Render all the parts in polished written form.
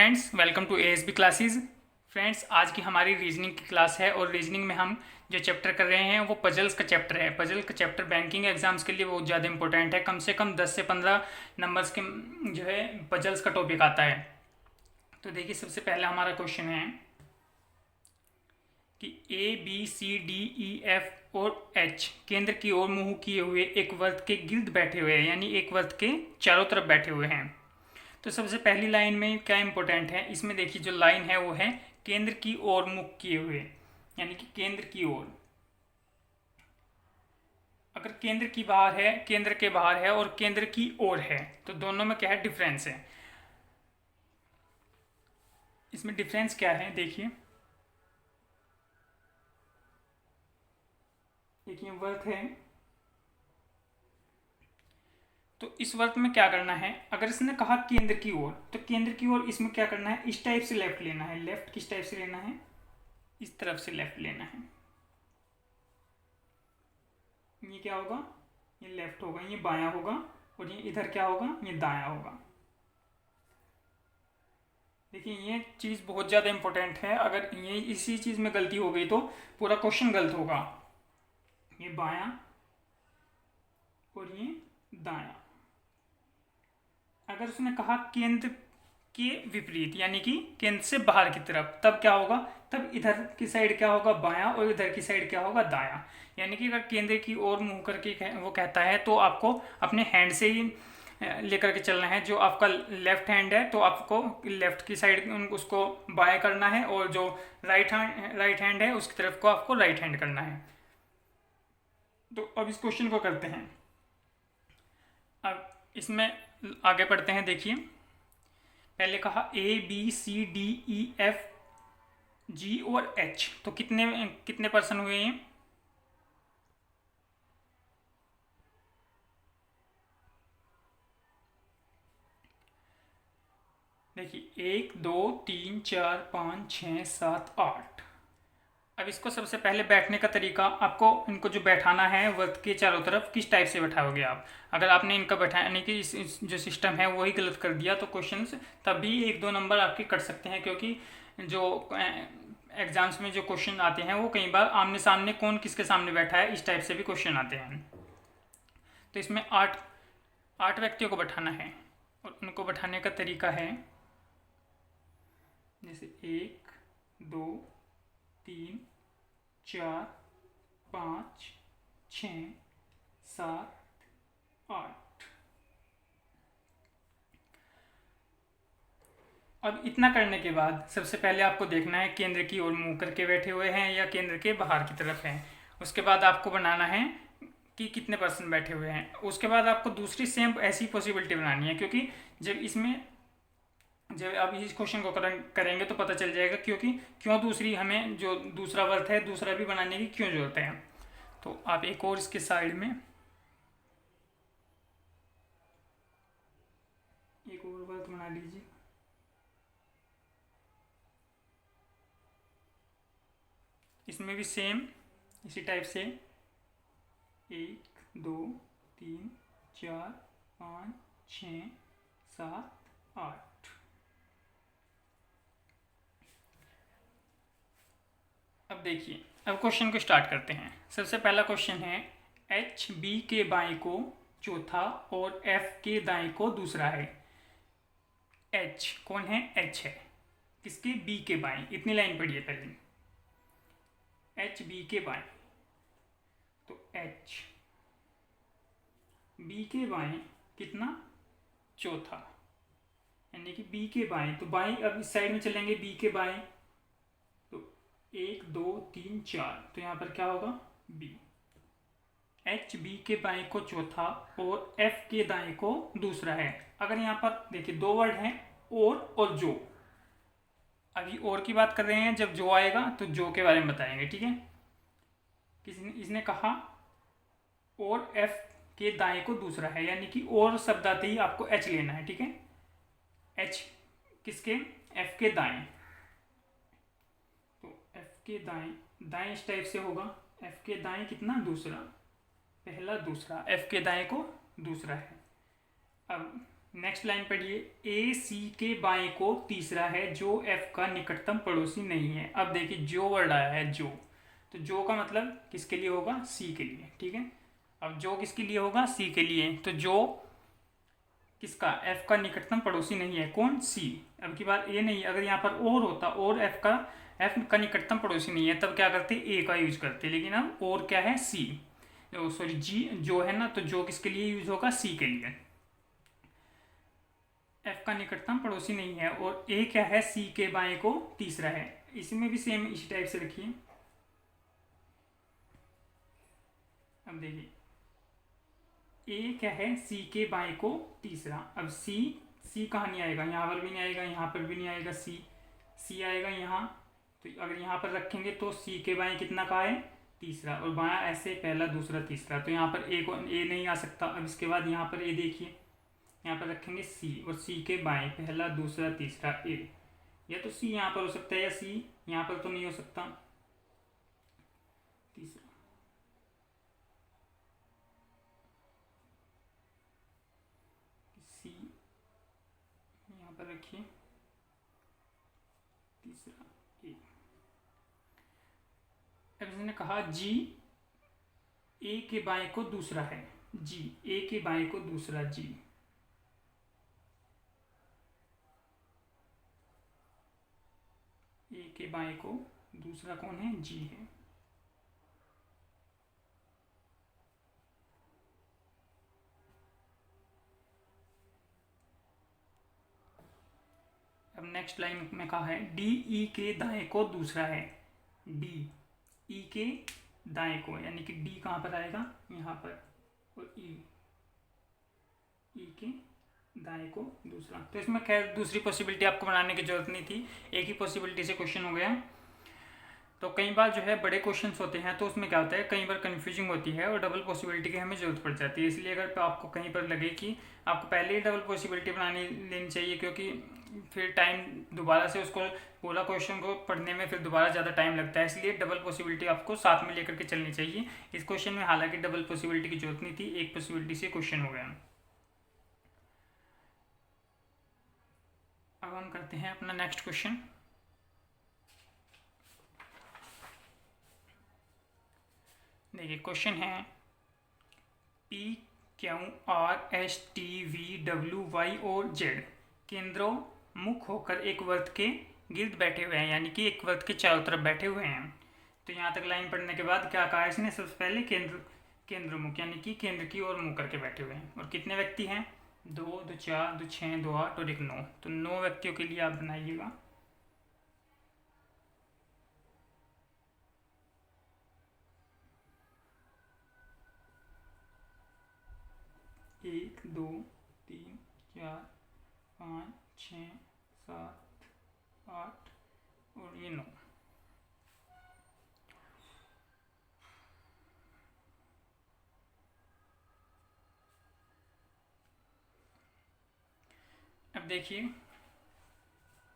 Friends, welcome to ASB classes. Friends, आज की हमारी रीजनिंग की क्लास है और रीजनिंग में हम जो चैप्टर कर रहे हैं वो पजल्स का चैप्टर है। पजल का चैप्टर बैंकिंग एग्जाम्स के लिए बहुत ज़्यादा इंपॉर्टेंट है। कम से कम 10 से 15 नंबर्स के जो है पजल्स का टॉपिक आता है। तो देखिए, सबसे पहला हमारा क्वेश्चन है कि A B C D E F और एच केंद्र की ओर मुंह किए हुए एक वृत्त के गिर्द बैठे हुए हैं, यानी एक वृत्त के चारों तरफ बैठे हुए हैं। तो सबसे पहली लाइन में क्या इंपॉर्टेंट है, इसमें देखिए जो लाइन है वो है केंद्र की ओर मुख किए हुए, यानी कि केंद्र की ओर। अगर केंद्र की बाहर है, केंद्र के बाहर है और केंद्र की ओर है, तो दोनों में क्या है, डिफरेंस है। इसमें डिफरेंस क्या है, देखिए देखिए वर्त है, तो इस वर्त में क्या करना है, अगर इसने कहा केंद्र की ओर, तो केंद्र की ओर इसमें क्या करना है, इस टाइप से लेफ्ट लेना है। लेफ्ट किस टाइप से लेना है, इस तरफ से लेफ्ट लेना है। ये क्या होगा, ये लेफ्ट होगा, ये बायां होगा, और ये इधर क्या होगा, ये दायां होगा। देखिए ये चीज़ बहुत ज़्यादा इंपॉर्टेंट है। अगर ये इसी चीज़ में गलती हो गई तो पूरा क्वेश्चन गलत होगा। ये बायां और ये दायां। अगर उसने कहा केंद्र के विपरीत, यानी कि केंद्र से बाहर की तरफ, तब क्या होगा, तब इधर की साइड क्या होगा, बायां, और इधर की साइड क्या होगा, दायां। यानी कि अगर केंद्र की ओर मुंह करके वो कहता है तो आपको अपने हैंड से ही लेकर के चलना है। जो आपका लेफ्ट हैंड है तो आपको लेफ्ट की साइड उसको बाएं करना है, और जो राइट हैंड है उसकी तरफ को आपको राइट हैंड करना है। तो अब इस क्वेश्चन को करते हैं। अब इसमें आगे पढ़ते हैं। देखिए, पहले कहा A B C D E F G और एच, तो कितने कितने पर्सन हुए हैं, देखिए 1 2 3 4 5 6 7 8। अब इसको सबसे पहले बैठने का तरीका, आपको इनको जो बैठाना है वृत्त के चारों तरफ, किस टाइप से बैठाओगे आप। अगर आपने इनका बैठाने की इस जो सिस्टम है वही गलत कर दिया तो क्वेश्चन तभी 1-2 नंबर आपके कट सकते हैं। क्योंकि जो एग्जाम्स में जो क्वेश्चन आते हैं वो कई बार आमने सामने, कौन किसके सामने बैठा है, इस टाइप से भी क्वेश्चन आते हैं। तो इसमें 8 व्यक्तियों को बैठाना है, और उनको बैठाने का तरीका है जैसे 1 2 3 4 5 6 7 8। अब इतना करने के बाद सबसे पहले आपको देखना है केंद्र की ओर मुंह करके बैठे हुए हैं या केंद्र के बाहर की तरफ हैं। उसके बाद आपको बनाना है कि कितने पर्सन बैठे हुए हैं। उसके बाद आपको दूसरी सेम ऐसी पॉसिबिलिटी बनानी है, क्योंकि जब आप इस क्वेश्चन को करेंगे तो पता चल जाएगा क्योंकि क्यों दूसरी हमें जो दूसरा वर्थ है दूसरा भी बनाने की क्यों जरूरत है। तो आप एक और इसके साइड में एक और वर्थ बना लीजिए। इसमें भी सेम इसी टाइप से 1 2 3 4 5 6 7 8। अब देखिए, अब क्वेश्चन को स्टार्ट करते हैं। सबसे पहला क्वेश्चन है, एच बी के बाएं को चौथा और एफ के दाएं को दूसरा है। एच कौन है, एच है किसके, बी के बाएं। इतनी लाइन पढ़िए पहले, एच बी के बाएं, तो एच बी के बाएं कितना, चौथा, यानी कि बी के बाएं। तो बाएं, अब इस साइड में चलेंगे बी के बाएं, तो 1 2 3 4, तो यहाँ पर क्या होगा, बी। एच बी के बाएं को चौथा और एफ के दाएं को दूसरा है। अगर यहाँ पर देखिए दो वर्ड हैं, और जो। अभी और की बात कर रहे हैं, जब जो आएगा तो जो के बारे में बताएंगे, ठीक है। इसने कहा और एफ के दाएं को दूसरा है, यानी कि और शब्द आते ही आपको एच लेना है, ठीक है। एच किसके, एफ के दाएं, तो एफ के दाएं, दाएं इस टाइप से होगा, एफ के दाएं कितना, दूसरा, पहला दूसरा, एफ के दाएं को दूसरा है। अब नेक्स्ट लाइन पढ़िए, ए सी के बाएं को तीसरा है जो एफ का निकटतम पड़ोसी नहीं है। अब देखिए जो वर्ड आया है जो, तो जो का मतलब किसके लिए होगा, सी के लिए, ठीक है। अब जो किसके लिए होगा, सी के लिए, तो जो किसका, एफ का निकटतम पड़ोसी नहीं है, कौन, सी। अब की बार ए नहीं, अगर यहाँ पर और होता और एफ का निकटतम पड़ोसी नहीं है तब क्या करते, ए का यूज करते, लेकिन अब और क्या है, सी, सॉरी जी जो है ना, तो जो किसके लिए यूज होगा, सी के लिए। एफ का निकटतम पड़ोसी नहीं है और ए क्या है, सी के बाएं को तीसरा है। इसमें भी सेम इसी टाइप से रखिए। अब देखिए ए क्या है, सी के बाएं को तीसरा। अब सी कहाँ नहीं आएगा, यहाँ पर भी नहीं आएगा, यहाँ पर भी नहीं आएगा, सी आएगा यहाँ। तो अगर यहाँ पर रखेंगे तो सी के बाएं कितना का है, तीसरा, और बायां ऐसे पहला दूसरा तीसरा, तो यहाँ पर ए नहीं आ सकता। अब इसके बाद यहाँ पर ए देखिए, यहाँ पर रखेंगे सी और सी के बाएं पहला दूसरा तीसरा ए, या तो सी यहाँ पर हो सकता है या सी यहाँ पर तो नहीं हो सकता, तीसरा। सी यहाँ पर रखिए, तीसरा ए। अब इसने कहा जी ए के बाएं को दूसरा है, जी ए के बाएं को दूसरा, जी ए के बाएं को दूसरा कौन है, जी है। अब नेक्स्ट लाइन में कहा है डी ई के दाएं को दूसरा है, डी ई के दाएं को, यानी कि डी कहाँ पर आएगा, यहाँ पर, और ई के दाएं को दूसरा। तो इसमें खैर दूसरी पॉसिबिलिटी आपको बनाने की जरूरत नहीं थी, एक ही पॉसिबिलिटी से क्वेश्चन हो गया। तो कई बार जो है बड़े क्वेश्चंस होते हैं तो उसमें क्या होता है, कई बार कन्फ्यूजिंग होती है और डबल पॉसिबिलिटी की हमें जरूरत पड़ जाती है। इसलिए अगर आपको कहीं पर लगे कि आपको पहले ही डबल पॉसिबिलिटी बनानी लेनी चाहिए, क्योंकि फिर टाइम दोबारा से उसको पूरा क्वेश्चन को पढ़ने में फिर दोबारा ज़्यादा टाइम लगता है, इसलिए डबल पॉसिबिलिटी आपको साथ में लेकर के चलनी चाहिए। इस क्वेश्चन में हालांकि डबल पॉसिबिलिटी की जरूरत नहीं थी, एक पॉसिबिलिटी से क्वेश्चन हो गया। अब हम करते हैं अपना नेक्स्ट क्वेश्चन। देखिए क्वेश्चन है P Q R S T V W Y और जेड केंद्रों मुख होकर एक वृत्त के गिर्द बैठे हुए हैं, यानी कि एक वृत्त के चारों तरफ बैठे हुए हैं। तो यहाँ तक लाइन पढ़ने के बाद क्या कहा इसने, सबसे पहले केंद्र मुख, यानी कि केंद्र की ओर मुँह करके बैठे हुए हैं। और कितने व्यक्ति हैं, 2, 2, 4, 2, 6, 2, 8 और 1, 9। तो 9 व्यक्तियों के लिए आप बनाइएगा। एक, 2, 3, 4, 5, 6, 7, 8 और ये 9। अब देखिए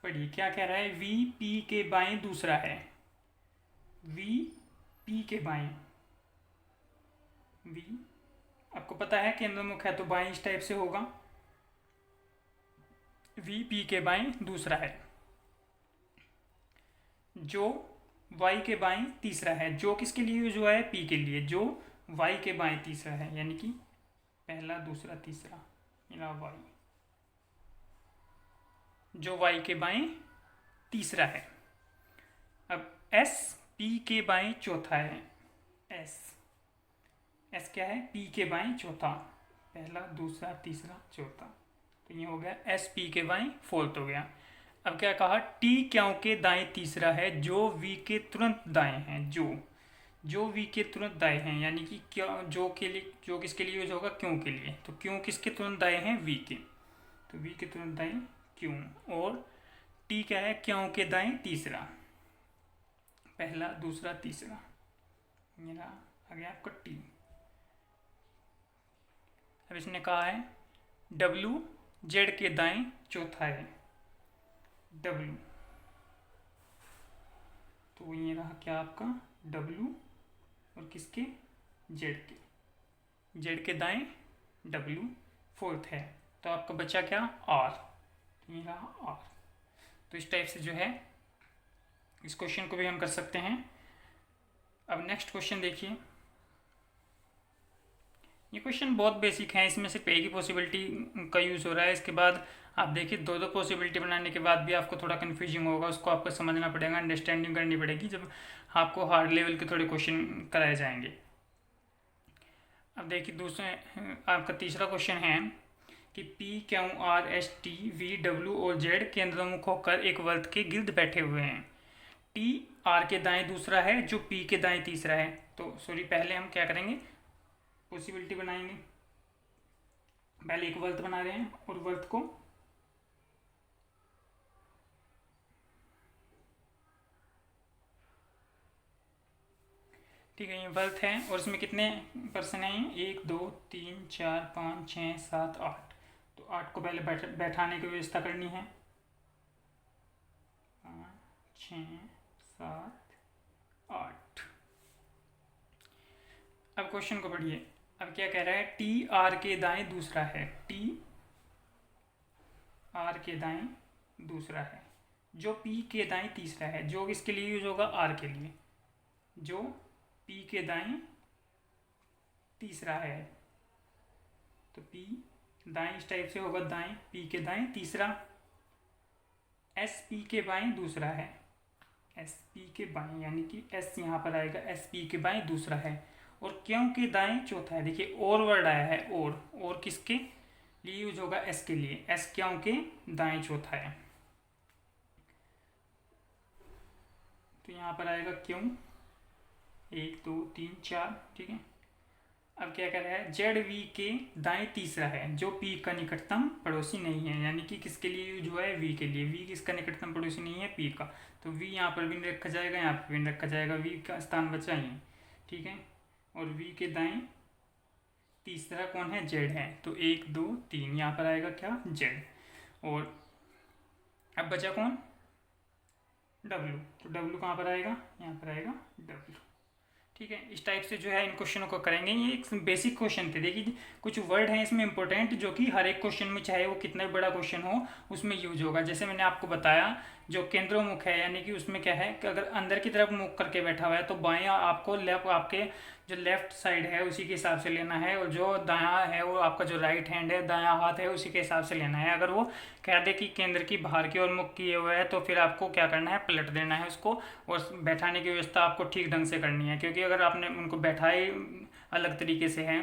पढ़िए क्या कह रहा है, वी पी के बाएं दूसरा है, वी पी के बाएं, वी आपको पता है केंद्र मुख है तो बाएं इस टाइप से होगा, वी पी के बाएं दूसरा है, जो वाई के बाएं तीसरा है। जो किसके लिए यूज हुआ है, पी के लिए, जो वाई के बाएं तीसरा है, यानी कि पहला दूसरा तीसरा मिला वाई, जो वाई के बाएं तीसरा है। अब एस पी के बाएं चौथा है, एस क्या है, पी के बाएं चौथा, पहला दूसरा तीसरा चौथा, तो ये हो गया एस पी के बाएं फोर्थ हो गया। अब क्या कहा, टी क्यों के दाएं तीसरा है जो वी के तुरंत दाएं हैं, जो वी के तुरंत दाएं हैं, यानी कि क्या जो के लिए, जो किसके लिए यूज होगा, क्यों के लिए। तो क्यों किसके तुरंत दाएं हैं, वी के, तो वी के तुरंत दाएं क्यों, और टी क्या है, क्यों के दाएं तीसरा, पहला दूसरा तीसरा, मेरा आ गया आपका टी। अब इसने कहा है डब्ल्यू जेड के दाएं चौथा है, डब्ल्यू, तो ये रहा क्या आपका डब्ल्यू, और किसके, जेड के, जेड के दाएं डब्ल्यू फोर्थ है। तो आपका बचा क्या, आर, तो ये रहा आर। तो इस टाइप से जो है इस क्वेश्चन को भी हम कर सकते हैं। अब नेक्स्ट क्वेश्चन देखिए, ये क्वेश्चन बहुत बेसिक है, इसमें सिर्फ एक ही पॉसिबिलिटी का यूज़ हो रहा है। इसके बाद आप देखिए दो दो पॉसिबिलिटी बनाने के बाद भी आपको थोड़ा कन्फ्यूजिंग होगा, उसको आपको समझना पड़ेगा, अंडरस्टैंडिंग करनी पड़ेगी जब आपको हार्ड लेवल के थोड़े क्वेश्चन कराए जाएंगे। अब देखिए दूसरे आपका तीसरा क्वेश्चन है कि P, Q, R, S, T, V, W और Z केंद्रोन्मुख होकर एक वृत्त के गिर्द बैठे हुए हैं। T R के दाएं दूसरा है, जो P के दाएं तीसरा है। तो सॉरी, पहले हम क्या करेंगे, पॉसिबिलिटी बनाएंगे। पहले एक वृत्त बना रहे हैं और वृत्त को ठीक है, ये वृत्त है और इसमें कितने पर्सन हैं, 1 2 3 4 5 6 7 8। तो 8 को पहले बैठाने की व्यवस्था करनी है, 5 6 7 8। अब क्वेश्चन को पढ़िए। अब क्या कह रहा है, टी आर के दाएं दूसरा है, टी आर के दाएं दूसरा है, जो पी के दाएं तीसरा है। जो किसके लिए यूज होगा, आर के लिए, जो पी के दाएं तीसरा है। तो पी दाएं इस टाइप से होगा, दाएं पी के दाएं तीसरा, एस पी के बाएं दूसरा है, एस पी के बाएं यानी कि एस यहाँ पर आएगा, एस पी के बाएं दूसरा है, और क्यों के दाएं चौथा है। देखिए और वर्ड आया है, और किसके लिए यूज होगा, एस के लिए, एस क्यों के दाएं चौथा है। तो यहाँ पर आएगा क्यों, 1 2 3 4, ठीक है। अब क्या कर रहा है, जेड वी के दाएं तीसरा है, जो पी का निकटतम पड़ोसी नहीं है, यानी कि किसके लिए यूज हुआ है, वी के लिए। वी किसका निकटतम पड़ोसी नहीं है, पी का। तो वी यहाँ पर भी नहीं रखा जाएगा, यहाँ पर भी नहीं रखा जाएगा, वी का स्थान बचा ही, ठीक है। और वी के दाएं तीसरा कौन है, जेड है। तो 1 2 3 यहाँ पर आएगा क्या, जेड। और अब बचा कौन, डब्ल्यू। तो डब्ल्यू कहाँ पर आएगा, यहाँ पर आएगा डब्ल्यू, ठीक है। इस टाइप से जो है इन क्वेश्चनों को करेंगे। ये एक बेसिक क्वेश्चन थे। देखिए कुछ वर्ड हैं इसमें इंपॉर्टेंट, जो कि हर एक क्वेश्चन में, चाहे वो कितना भी बड़ा क्वेश्चन हो, उसमें यूज होगा। जैसे मैंने आपको बताया, जो केंद्रोमुख है, यानी कि उसमें क्या है कि अगर अंदर की तरफ मुख करके बैठा हुआ है तो बाएं आपको आपके जो लेफ्ट साइड है उसी के हिसाब से लेना है, और जो दायां है वो आपका जो राइट हैंड है, दायां हाथ है, उसी के हिसाब से लेना है। अगर वो कह दे कि केंद्र की बाहर की ओर मुख किए हुए है, तो फिर आपको क्या करना है, पलट देना है उसको, और बैठाने की व्यवस्था आपको ठीक ढंग से करनी है। क्योंकि अगर आपने उनको बैठाए अलग तरीके से है,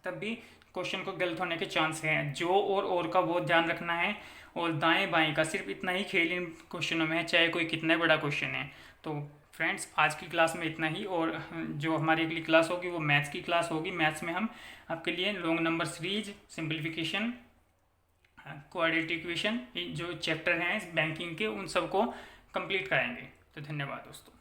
तब भी क्वेश्चन को गलत होने के चांस हैं। जो और का बहुत ध्यान रखना है, और दाएं बाएं का सिर्फ इतना ही खेल इन क्वेश्चनों में है, चाहे कोई कितना बड़ा क्वेश्चन है। तो फ्रेंड्स, आज की क्लास में इतना ही, और जो हमारी अगली क्लास होगी वो मैथ्स की क्लास होगी। मैथ्स में हम आपके लिए long number series, simplification, quadratic equation, जो चैप्टर हैं बैंकिंग के, उन सबको कंप्लीट कराएंगे। तो धन्यवाद दोस्तों।